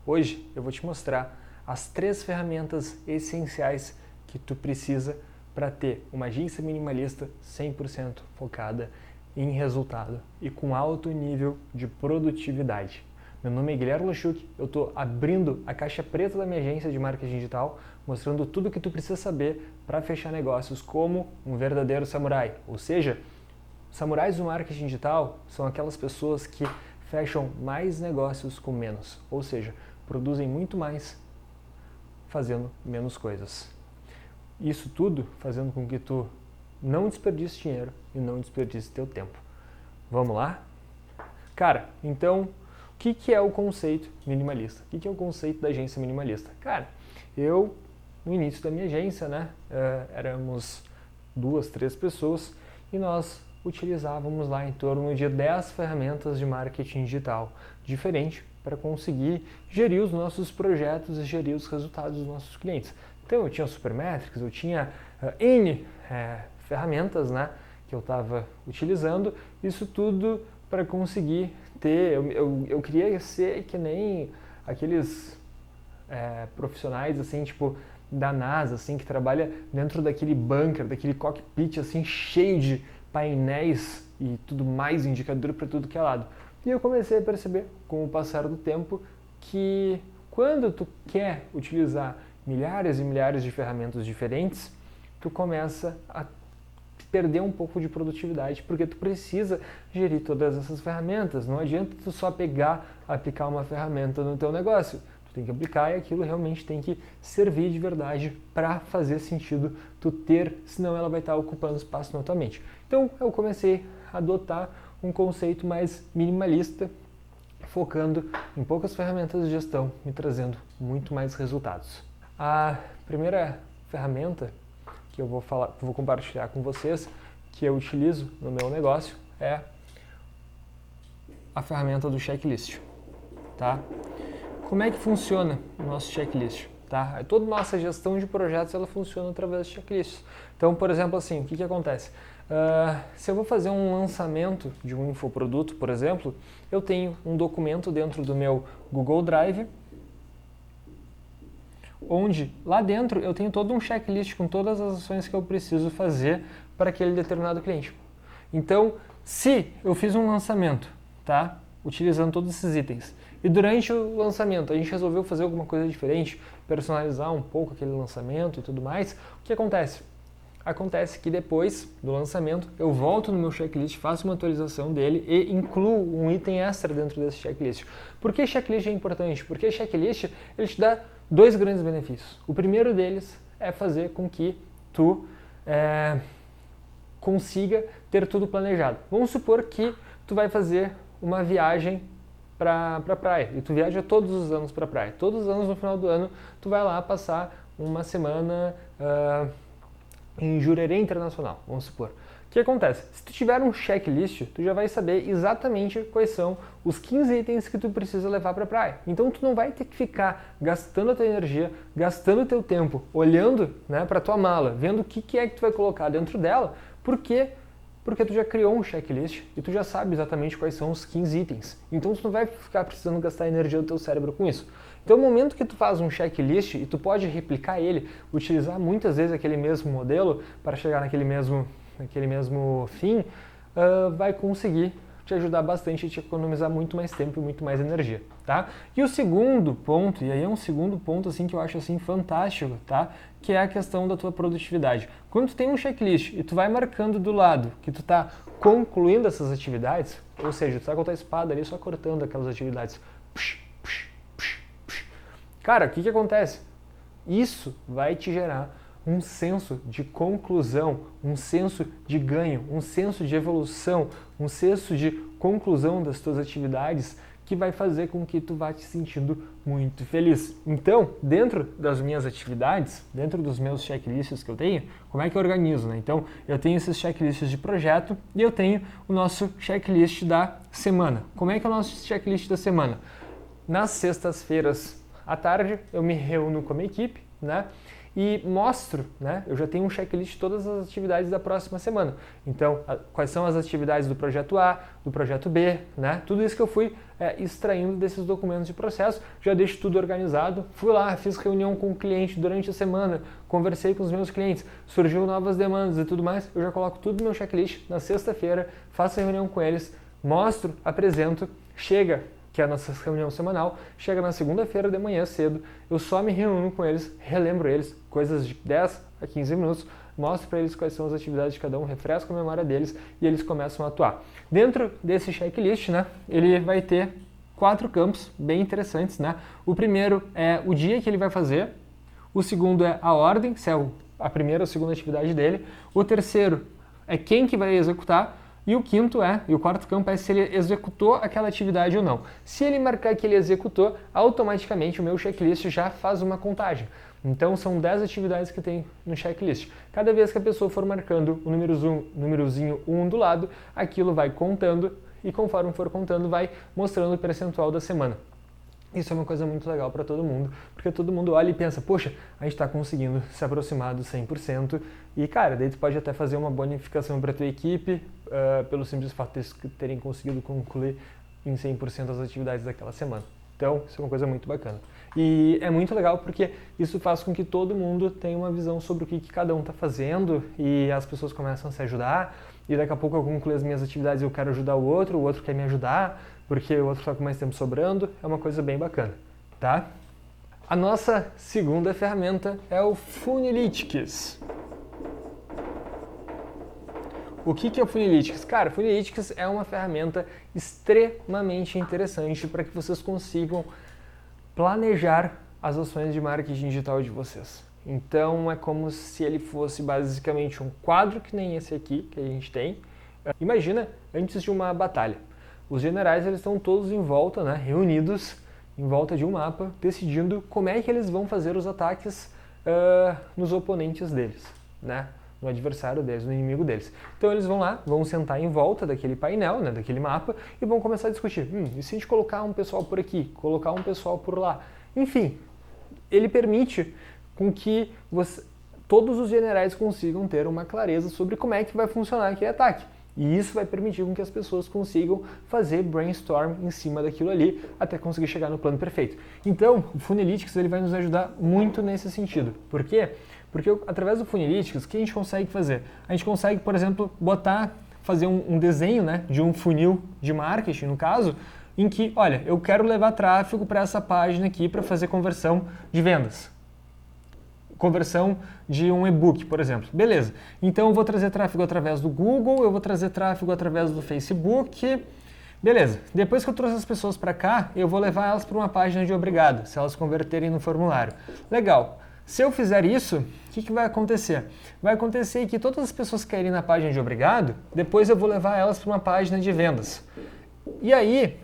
Hoje eu vou te mostrar as 3 ferramentas essenciais que tu precisa para ter uma agência minimalista 100% focada em resultado e com alto nível de produtividade. Meu nome é Guilherme Luchuk, eu estou abrindo a caixa preta da minha agência de marketing digital, mostrando tudo o que tu precisa saber para fechar negócios como um verdadeiro samurai. Ou seja, samurais do marketing digital são aquelas pessoas que fecham mais negócios com menos, ou seja, produzem muito mais fazendo menos coisas. Isso tudo fazendo com que tu não desperdice dinheiro e não desperdice teu tempo. Vamos lá? Cara, então, o que é o conceito minimalista? O que é o conceito da agência minimalista? Cara, eu, no início da minha agência, éramos 2, 3 pessoas e nós utilizávamos lá em torno de 10 ferramentas de marketing digital diferente para conseguir gerir os nossos projetos e gerir os resultados dos nossos clientes. Então eu tinha Supermetrics, eu tinha N ferramentas que eu estava utilizando, isso tudo para conseguir ter, eu queria ser que nem aqueles profissionais assim, tipo da NASA, assim, que trabalha dentro daquele bunker, daquele cockpit assim, cheio de painéis e tudo mais, indicador para tudo que é lado. E eu comecei a perceber, com o passar do tempo, que quando tu quer utilizar milhares e milhares de ferramentas diferentes, tu começa a perder um pouco de produtividade, porque tu precisa gerir todas essas ferramentas. Não adianta tu só aplicar uma ferramenta no teu negócio. Tu tem que aplicar e aquilo realmente tem que servir de verdade para fazer sentido tu ter, senão ela vai estar ocupando espaço na tua mente. Então eu comecei a adotar um conceito mais minimalista, focando em poucas ferramentas de gestão, me trazendo muito mais resultados. A primeira ferramenta que eu vou compartilhar com vocês, que eu utilizo no meu negócio, é a ferramenta do checklist, tá? Como é que funciona o nosso checklist? Tá? Toda nossa gestão de projetos ela funciona através de checklists. Então, por exemplo, assim, o que acontece? Se eu vou fazer um lançamento de um infoproduto, por exemplo, eu tenho um documento dentro do meu Google Drive, onde lá dentro eu tenho todo um checklist com todas as ações que eu preciso fazer para aquele determinado cliente. Então, se eu fiz um lançamento, tá? Utilizando todos esses itens, e durante o lançamento a gente resolveu fazer alguma coisa diferente, personalizar um pouco aquele lançamento e tudo mais, o que acontece? Acontece que depois do lançamento eu volto no meu checklist, faço uma atualização dele e incluo um item extra dentro desse checklist. Por que checklist é importante? Porque checklist ele te dá 2 grandes benefícios. O primeiro deles é fazer com que tu consiga ter tudo planejado. Vamos supor que tu vai fazer uma viagem para a praia e tu viaja todos os anos para a praia. Todos os anos no final do ano tu vai lá passar uma semana em Jurerê Internacional, vamos supor. O que acontece? Se tu tiver um checklist, tu já vai saber exatamente quais são os 15 itens que tu precisa levar para a praia. Então tu não vai ter que ficar gastando a tua energia, gastando o teu tempo, olhando para a tua mala, vendo o que é que tu vai colocar dentro dela, porque tu já criou um checklist e tu já sabe exatamente quais são os 15 itens. Então tu não vai ficar precisando gastar energia do teu cérebro com isso. Então, no momento que tu faz um checklist e tu pode replicar ele, utilizar muitas vezes aquele mesmo modelo para chegar naquele mesmo fim, vai conseguir te ajudar bastante e te economizar muito mais tempo e muito mais energia, tá? E o segundo ponto, e aí é um segundo ponto assim que eu acho assim fantástico, tá? Que é a questão da tua produtividade. Quando tu tem um checklist e tu vai marcando do lado que tu tá concluindo essas atividades, ou seja, tu tá com a tua espada ali só cortando aquelas atividades, cara, o que acontece? Isso vai te gerar um senso de conclusão, um senso de ganho, um senso de evolução, um senso de conclusão das tuas atividades que vai fazer com que tu vá te sentindo muito feliz. Então, dentro das minhas atividades, dentro dos meus checklists que eu tenho, como é que eu organizo, né? Então, eu tenho esses checklists de projeto e eu tenho o nosso checklist da semana. Como é que é o nosso checklist da semana? Nas sextas-feiras à tarde, eu me reúno com a minha equipe, né? e mostro, né? Eu já tenho um checklist de todas as atividades da próxima semana. Então, quais são as atividades do projeto A, do projeto B, né? Tudo isso que eu fui extraindo desses documentos de processo, já deixo tudo organizado. Fui lá, fiz reunião com o cliente durante a semana, conversei com os meus clientes, surgiu novas demandas e tudo mais, eu já coloco tudo no meu checklist na sexta-feira, faço a reunião com eles, mostro, apresento, chega, que é a nossa reunião semanal, chega na segunda-feira de manhã cedo, eu só me reúno com eles, relembro eles, coisas de 10 a 15 minutos, mostro para eles quais são as atividades de cada um, refresco a memória deles e eles começam a atuar. Dentro desse checklist, né, ele vai ter 4 campos bem interessantes, né? O primeiro é o dia que ele vai fazer, o segundo é a ordem, se é a primeira ou segunda atividade dele, o terceiro é quem que vai executar, e o quarto campo é se ele executou aquela atividade ou não. Se ele marcar que ele executou, automaticamente o meu checklist já faz uma contagem. Então são 10 atividades que tem no checklist. Cada vez que a pessoa for marcando o númerozinho 1 do lado, aquilo vai contando e conforme for contando vai mostrando o percentual da semana. Isso é uma coisa muito legal para todo mundo, porque todo mundo olha e pensa, poxa, a gente está conseguindo se aproximar do 100%, e cara, daí tu pode até fazer uma bonificação para tua equipe, pelo simples fato de terem conseguido concluir em 100% as atividades daquela semana. Então, isso é uma coisa muito bacana. E é muito legal porque isso faz com que todo mundo tenha uma visão sobre o que cada um está fazendo, e as pessoas começam a se ajudar, e daqui a pouco eu concluo as minhas atividades e eu quero ajudar o outro quer me ajudar, porque o outro está com mais tempo sobrando, é uma coisa bem bacana, tá? A nossa segunda ferramenta é o Funilytics. O que é o Funilytics? Cara, o Funilytics é uma ferramenta extremamente interessante para que vocês consigam planejar as ações de marketing digital de vocês. Então é como se ele fosse basicamente um quadro que nem esse aqui que a gente tem. Imagina antes de uma batalha. Os generais eles estão todos em volta, né, reunidos em volta de um mapa, decidindo como é que eles vão fazer os ataques nos oponentes deles, né, no adversário deles, no inimigo deles. Então eles vão lá, vão sentar em volta daquele painel, né, daquele mapa, e vão começar a discutir. E se a gente colocar um pessoal por aqui, colocar um pessoal por lá? Enfim, ele permite com que todos os generais consigam ter uma clareza sobre como é que vai funcionar aquele ataque. E isso vai permitir com que as pessoas consigam fazer brainstorm em cima daquilo ali até conseguir chegar no plano perfeito. Então, o Funilytics ele vai nos ajudar muito nesse sentido. Por quê? Porque através do Funilytics, o que a gente consegue fazer? A gente consegue, por exemplo, fazer um desenho, né, de um funil de marketing, no caso, em que, olha, eu quero levar tráfego para essa página aqui para fazer conversão de vendas. Conversão de um e-book, por exemplo. Beleza. Então eu vou trazer tráfego através do Google, eu vou trazer tráfego através do Facebook. Beleza. Depois que eu trouxe as pessoas para cá, eu vou levar elas para uma página de obrigado, se elas converterem no formulário. Legal. Se eu fizer isso, o que vai acontecer? Vai acontecer que todas as pessoas que caírem na página de obrigado, depois eu vou levar elas para uma página de vendas. E aí,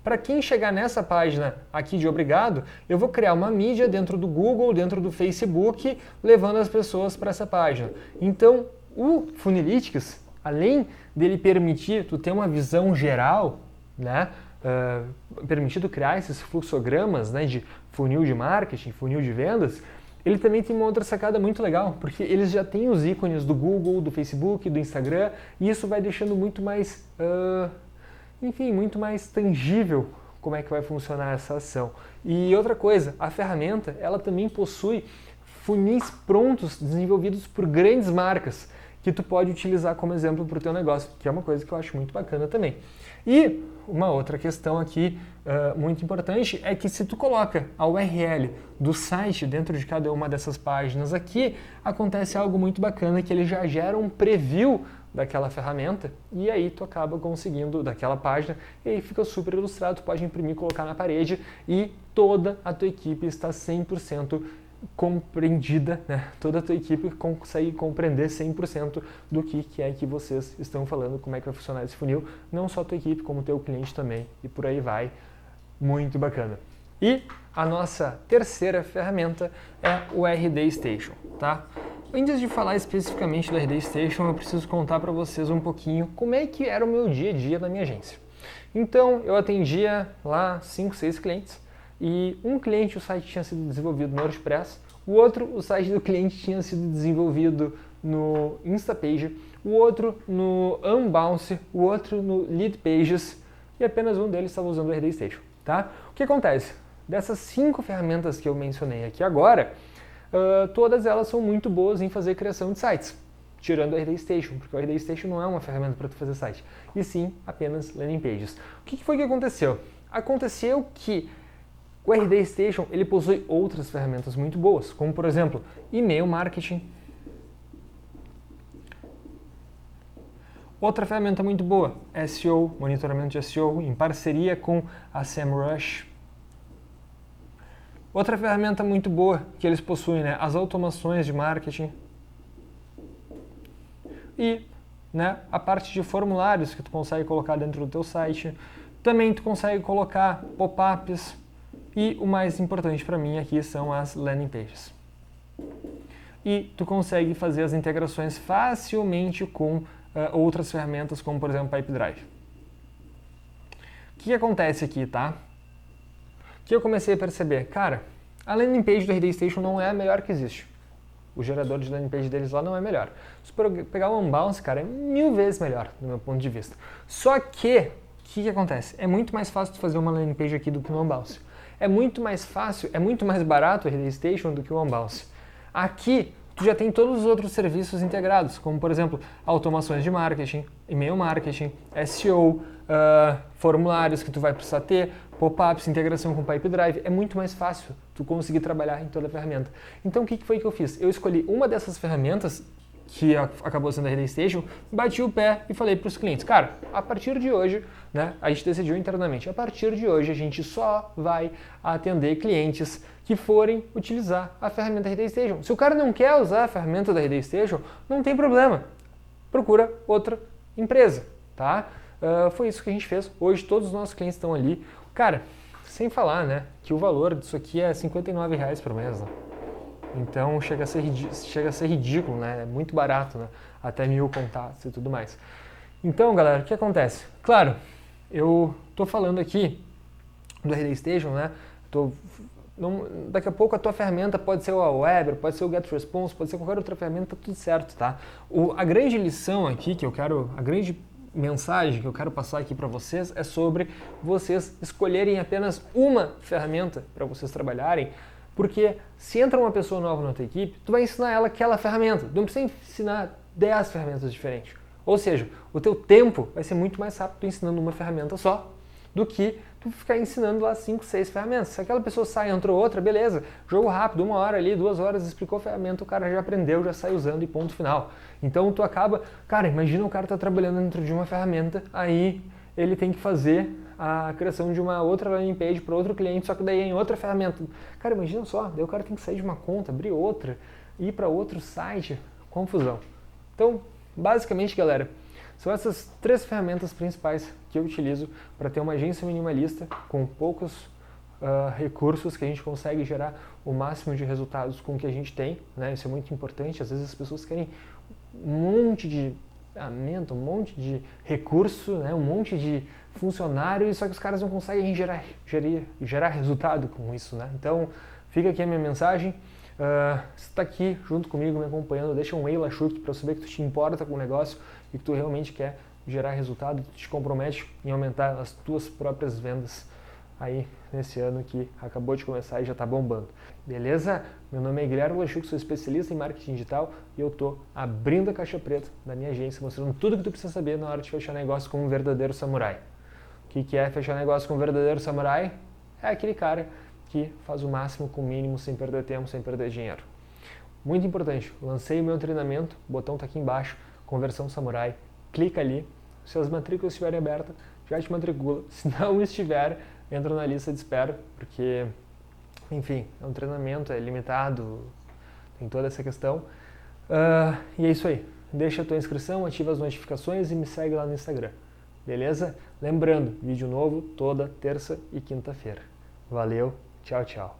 para quem chegar nessa página aqui de obrigado, eu vou criar uma mídia dentro do Google, dentro do Facebook, levando as pessoas para essa página. Então, o Funilytics, além dele permitir tu ter uma visão geral, né, permitido criar esses fluxogramas, né, de funil de marketing, funil de vendas, ele também tem uma outra sacada muito legal, porque eles já têm os ícones do Google, do Facebook, do Instagram, e isso vai deixando muito mais... muito mais tangível como é que vai funcionar essa ação. E outra coisa, a ferramenta, ela também possui funis prontos desenvolvidos por grandes marcas que tu pode utilizar como exemplo para o teu negócio, que é uma coisa que eu acho muito bacana também. E uma outra questão aqui muito importante é que se tu coloca a URL do site dentro de cada uma dessas páginas aqui, acontece algo muito bacana, que ele já gera um preview daquela ferramenta, e aí tu acaba conseguindo daquela página, e aí fica super ilustrado, tu pode imprimir, colocar na parede, e toda a tua equipe está 100% compreendida, né? Toda a tua equipe consegue compreender 100% do que é que vocês estão falando, como é que vai funcionar esse funil, não só a tua equipe, como o teu cliente também, e por aí vai. Muito bacana. E a nossa terceira ferramenta é o RD Station, tá? Antes de falar especificamente do RD Station, eu preciso contar para vocês um pouquinho como é que era o meu dia a dia na minha agência. Então, eu atendia lá 5, 6 clientes, e um cliente o site tinha sido desenvolvido no WordPress, o outro o site do cliente tinha sido desenvolvido no Instapage, o outro no Unbounce, o outro no Leadpages e apenas um deles estava usando o RD Station, tá? O que acontece? Dessas 5 ferramentas que eu mencionei aqui agora, todas elas são muito boas em fazer criação de sites, tirando o RD Station, porque o RD Station não é uma ferramenta para tu fazer site, e sim apenas landing pages. O que foi que aconteceu? Aconteceu que o RD Station ele possui outras ferramentas muito boas, como por exemplo, e-mail marketing. Outra ferramenta muito boa, SEO, monitoramento de SEO, em parceria com a SEMrush. Outra ferramenta muito boa que eles possuem, né, as automações de marketing. E, né, a parte de formulários que tu consegue colocar dentro do teu site. Também tu consegue colocar pop-ups. E o mais importante para mim aqui são as landing pages. E tu consegue fazer as integrações facilmente com outras ferramentas, como por exemplo Pipedrive. O que acontece aqui, tá? Que eu comecei a perceber, cara, a landing page do RD Station não é a melhor que existe. O gerador de landing page deles lá não é melhor. Se pegar o Unbounce, cara, é 1000 vezes melhor, do meu ponto de vista. Só que, o que acontece? É muito mais fácil tu fazer uma landing page aqui do que no Unbounce. É muito mais fácil, é muito mais barato o RD Station do que o Unbounce. Aqui, tu já tem todos os outros serviços integrados, como por exemplo, automações de marketing, e-mail marketing, SEO, formulários que tu vai precisar ter, pop-ups, integração com Pipedrive. É muito mais fácil tu conseguir trabalhar em toda a ferramenta. Então o que foi que eu fiz? Eu escolhi uma dessas ferramentas, que acabou sendo a RD Station, bati o pé e falei para os clientes, cara, a partir de hoje, né, a gente decidiu internamente, a partir de hoje a gente só vai atender clientes que forem utilizar a ferramenta RD Station. Se o cara não quer usar a ferramenta da RD Station, não tem problema, procura outra empresa, tá? Foi isso que a gente fez. Hoje todos os nossos clientes estão ali. Cara, sem falar, né, que o valor disso aqui é R$59 por mês, né? Então chega a ser ridículo, né? É muito barato, né? Até 1000 contatos e tudo mais. Então, galera, o que acontece? Claro, eu tô falando aqui do RD Station, né? Daqui a pouco a tua ferramenta pode ser o Aweber, pode ser o GetResponse, pode ser qualquer outra ferramenta, tá tudo certo, tá? A grande lição aqui a grande mensagem que eu quero passar aqui para vocês é sobre vocês escolherem apenas uma ferramenta para vocês trabalharem, porque se entra uma pessoa nova na tua equipe, tu vai ensinar ela aquela ferramenta, tu não precisa ensinar 10 ferramentas diferentes. Ou seja, o teu tempo vai ser muito mais rápido ensinando uma ferramenta só, do que tu ficar ensinando lá 5, 6 ferramentas. Se aquela pessoa sai e entrou outra, beleza, jogo rápido, 1 hora ali, 2 horas, explicou a ferramenta, o cara já aprendeu, já sai usando e ponto final. Então tu acaba, cara, imagina o cara tá trabalhando dentro de uma ferramenta, aí ele tem que fazer a criação de uma outra landing page para outro cliente, só que daí é em outra ferramenta. Cara, imagina só, daí o cara tem que sair de uma conta, abrir outra, ir para outro site, confusão. Então, basicamente, galera, são essas 3 ferramentas principais que eu utilizo para ter uma agência minimalista com poucos recursos, que a gente consegue gerar o máximo de resultados com o que a gente tem, né? Isso é muito importante. Às vezes as pessoas querem um monte de ferramenta, um monte de recurso, né? Um monte de funcionários, só que os caras não conseguem gerar resultado com isso, né? Então, fica aqui a minha mensagem. Se está aqui junto comigo, me acompanhando, deixa um Eila Chute para eu saber que tu te importa com o negócio e que tu realmente quer gerar resultado, tu te compromete em aumentar as tuas próprias vendas aí nesse ano que acabou de começar e já está bombando. Beleza? Meu nome é Guilherme Lachuk, sou especialista em marketing digital e eu estou abrindo a caixa preta da minha agência, mostrando tudo que tu precisa saber na hora de fechar negócio com um verdadeiro samurai. O que é fechar negócio com um verdadeiro samurai? É aquele cara que faz o máximo com o mínimo, sem perder tempo, sem perder dinheiro. Muito importante, lancei o meu treinamento, o botão está aqui embaixo, Conversão Samurai, clica ali, se as matrículas estiverem abertas, já te matricula, se não estiver, entra na lista de espera, porque, enfim, é um treinamento, é limitado, tem toda essa questão. E é isso aí, deixa a tua inscrição, ativa as notificações e me segue lá no Instagram, beleza? Lembrando, vídeo novo toda terça e quinta-feira. Valeu, tchau, tchau.